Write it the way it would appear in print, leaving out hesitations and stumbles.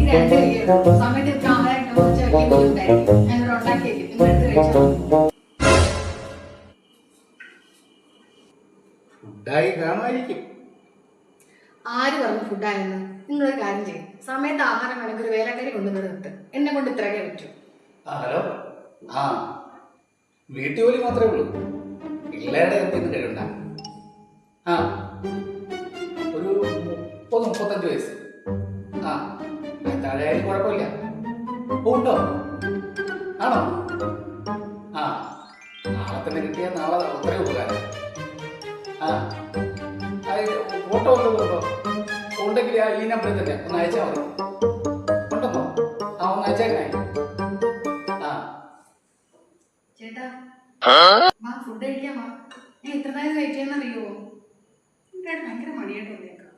ഫുഡായി കാണുമായിരിക്കും. ആര് പറഞ്ഞു ഫുഡായെന്ന്? നിങ്ങളൊരു കാര്യം ചെയ്യും, സമയത്ത് ആഹാരം വേണമെങ്കിൽ ഒരു വേലക്കാരി കൊണ്ടുവന്നത് നിർത്ത്. എന്നെ കൊണ്ട് ഇത്രയൊക്കെ പറ്റൂ. ഹലോ, ആ വീട്ടു ജോലി മാത്രമേ ഉള്ളൂ, പിള്ളേരുടെ എത്തിന്ന് കേൾക്കണ്ട. ആ ഒരു 30-35 വയസ്സ്. ആ താഴെയായാലും കുഴപ്പമില്ല. ഉണ്ടോ? ആണോ? ആ നാളെ തന്നെ കിട്ടിയാൽ നാളെ അത്രയും ഉപകാരം. ആ ഫോട്ടോ വല്ലതും ഉണ്ടോ? ഉണ്ടെങ്കിൽ ഈ നമ്പറിൽ തന്നെ ഒന്ന് അയച്ചാൽ മതി. ഉണ്ടെന്നോ? ആ ഒന്ന് അയച്ചേക്കണേ. ആ ചേട്ടാ ഫുഡ് കഴിക്കാൻ വാ. ഞാൻ ഇത്ര നേരം വെയിറ്റ് ചെയ്യുന്നറിയോ? ഭയങ്കര മടിയായിട്ട് വന്നേക്കാം.